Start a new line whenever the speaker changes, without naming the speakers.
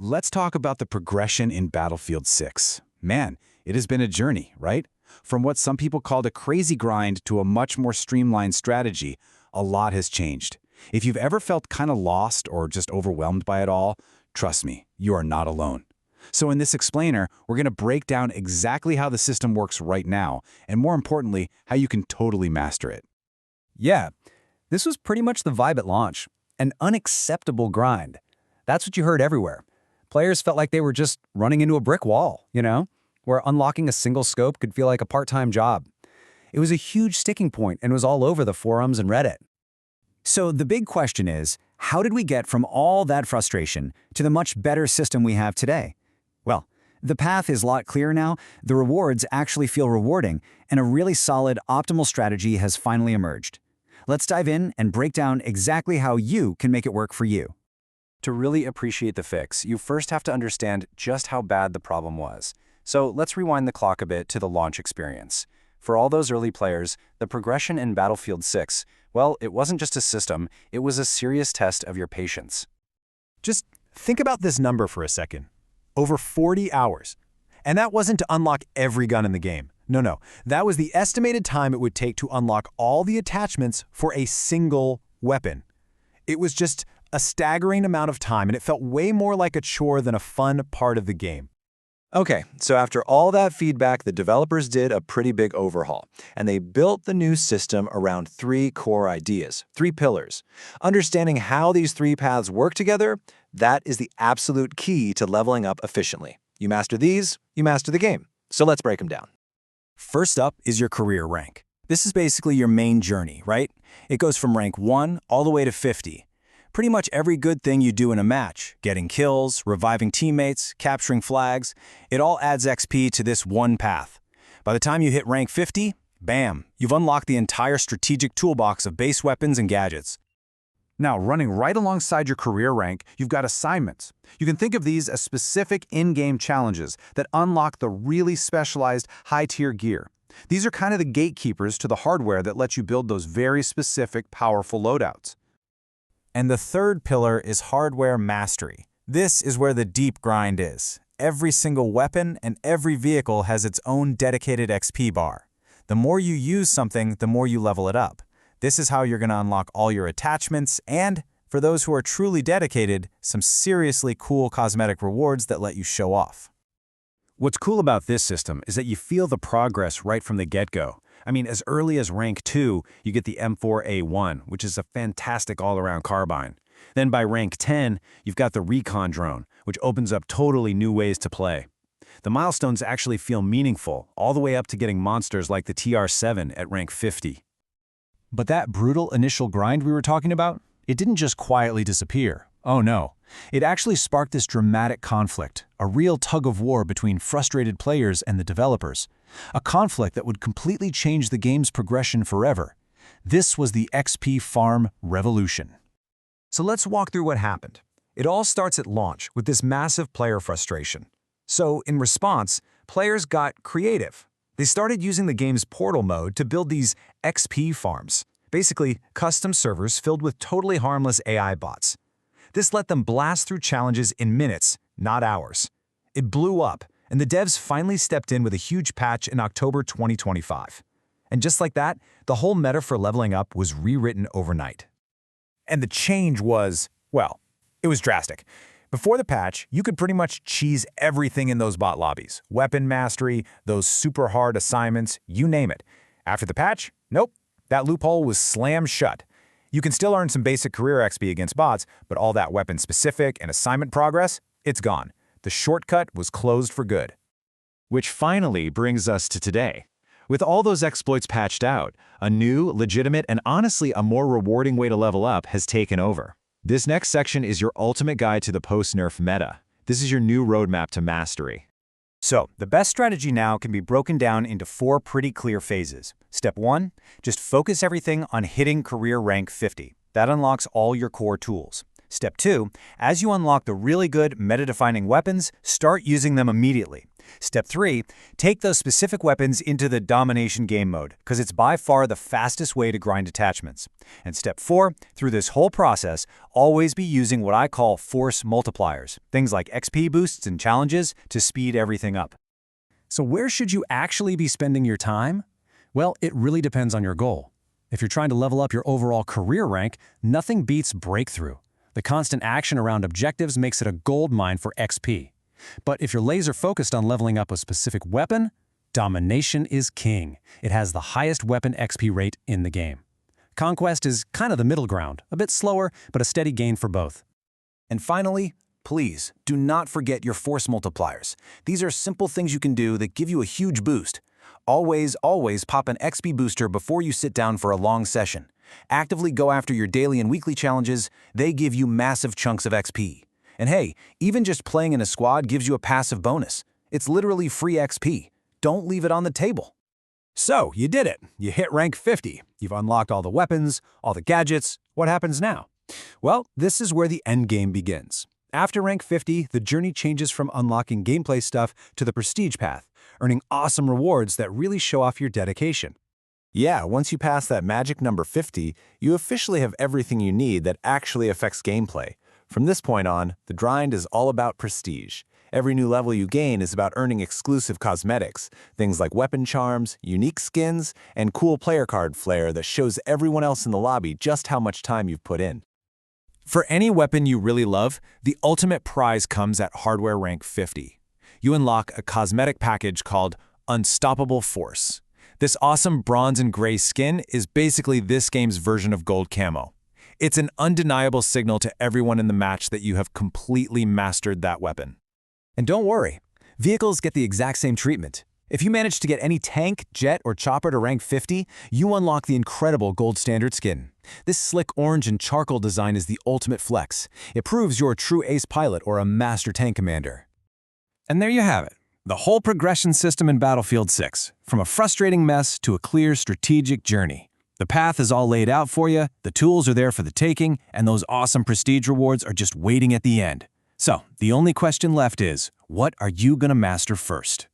Let's talk about the progression in Battlefield 6. Man, it has been a journey, right? From what some people called a crazy grind to a much more streamlined strategy, a lot has changed. If you've ever felt kind of lost or just overwhelmed by it all, trust me, you are not alone. So in this explainer, we're going to break down exactly how the system works right now, and more importantly, how you can totally master it.
Yeah, this was pretty much the vibe at launch. An unacceptable grind. That's what you heard everywhere. Players felt like they were just running into a brick wall, where unlocking a single scope could feel like a part-time job. It was a huge sticking point and was all over the forums and Reddit. So the big question is, how did we get from all that frustration to the much better system we have today? Well, the path is a lot clearer now, the rewards actually feel rewarding, and a really solid, optimal strategy has finally emerged. Let's dive in and break down exactly how you can make it work for you.
To really appreciate the fix, you first have to understand just how bad the problem was. So let's rewind the clock a bit to the launch experience. For all those early players, the progression in Battlefield 6, well, it wasn't just a system, it was a serious test of your patience.
Just think about this number for a second. Over 40 hours. And that wasn't to unlock every gun in the game. No, that was the estimated time it would take to unlock all the attachments for a single weapon. It was just a staggering amount of time, and it felt way more like a chore than a fun part of the game.
Okay, so after all that feedback, the developers did a pretty big overhaul, and they built the new system around 3 core ideas, 3 pillars. Understanding how these 3 paths work together, that is the absolute key to leveling up efficiently. You master these, you master the game. So let's break them down.
First up is your career rank. This is basically your main journey, right? It goes from rank 1 all the way to 50. Pretty much every good thing you do in a match, getting kills, reviving teammates, capturing flags, it all adds XP to this one path. By the time you hit rank 50, bam, you've unlocked the entire strategic toolbox of base weapons and gadgets.
Now, running right alongside your career rank, you've got assignments. You can think of these as specific in-game challenges that unlock the really specialized high-tier gear. These are kind of the gatekeepers to the hardware that lets you build those very specific, powerful loadouts.
And the third pillar is hardware mastery. This is where the deep grind is. Every single weapon and every vehicle has its own dedicated XP bar. The more you use something, the more you level it up. This is how you're going to unlock all your attachments and, for those who are truly dedicated, some seriously cool cosmetic rewards that let you show off.
What's cool about this system is that you feel the progress right from the get-go. I mean, as early as rank 2, you get the M4A1, which is a fantastic all-around carbine. Then by rank 10, you've got the recon drone, which opens up totally new ways to play. The milestones actually feel meaningful, all the way up to getting monsters like the TR7 at rank 50.
But that brutal initial grind we were talking about, it didn't just quietly disappear. Oh no. It actually sparked this dramatic conflict, a real tug-of-war between frustrated players and the developers. A conflict that would completely change the game's progression forever. This was the XP farm revolution.
So let's walk through what happened. It all starts at launch with this massive player frustration. So in response, players got creative. They started using the game's portal mode to build these XP farms, basically custom servers filled with totally harmless AI bots. This let them blast through challenges in minutes, not hours. It blew up, and the devs finally stepped in with a huge patch in October 2025. And just like that, the whole meta for leveling up was rewritten overnight.
And the change was, well, it was drastic. Before the patch, you could pretty much cheese everything in those bot lobbies. Weapon mastery, those super hard assignments, you name it. After the patch, nope, that loophole was slammed shut. You can still earn some basic career XP against bots, but all that weapon-specific and assignment progress, it's gone. The shortcut was closed for good.
Which finally brings us to today. With all those exploits patched out, a new, legitimate, and honestly a more rewarding way to level up has taken over. This next section is your ultimate guide to the post-nerf meta. This is your new roadmap to mastery.
So, the best strategy now can be broken down into 4 pretty clear phases. Step 1, just focus everything on hitting career rank 50. That unlocks all your core tools. Step 2, as you unlock the really good meta-defining weapons, start using them immediately. Step 3, take those specific weapons into the domination game mode, because it's by far the fastest way to grind attachments. And Step 4, through this whole process, always be using what I call force multipliers, things like XP boosts and challenges to speed everything up. So where should you actually be spending your time? Well, it really depends on your goal. If you're trying to level up your overall career rank, nothing beats Breakthrough. The constant action around objectives makes it a gold mine for XP. But if you're laser focused on leveling up a specific weapon, Domination is king. It has the highest weapon XP rate in the game. Conquest is kind of the middle ground, a bit slower, but a steady gain for both. And finally, please, do not forget your force multipliers. These are simple things you can do that give you a huge boost. Always pop an XP booster before you sit down for a long session. Actively go after your daily and weekly challenges. They give you massive chunks of XP. And hey, even just playing in a squad gives you a passive bonus. It's literally free XP. Don't leave it on the table. So, you did it. You hit rank 50. You've unlocked all the weapons, all the gadgets. What happens now? Well, this is where the end game begins. After rank 50, the journey changes from unlocking gameplay stuff to the prestige path, earning awesome rewards that really show off your dedication.
Yeah, once you pass that magic number 50, you officially have everything you need that actually affects gameplay. From this point on, the grind is all about prestige. Every new level you gain is about earning exclusive cosmetics, things like weapon charms, unique skins, and cool player card flair that shows everyone else in the lobby just how much time you've put in.
For any weapon you really love, the ultimate prize comes at hardware rank 50. You unlock a cosmetic package called Unstoppable Force. This awesome bronze and gray skin is basically this game's version of gold camo. It's an undeniable signal to everyone in the match that you have completely mastered that weapon.
And don't worry, vehicles get the exact same treatment. If you manage to get any tank, jet, or chopper to rank 50, you unlock the incredible gold standard skin. This slick orange and charcoal design is the ultimate flex. It proves you're a true ace pilot or a master tank commander. And there you have it, the whole progression system in Battlefield 6, from a frustrating mess to a clear strategic journey. The path is all laid out for you, the tools are there for the taking, and those awesome prestige rewards are just waiting at the end. So, the only question left is, what are you gonna master first?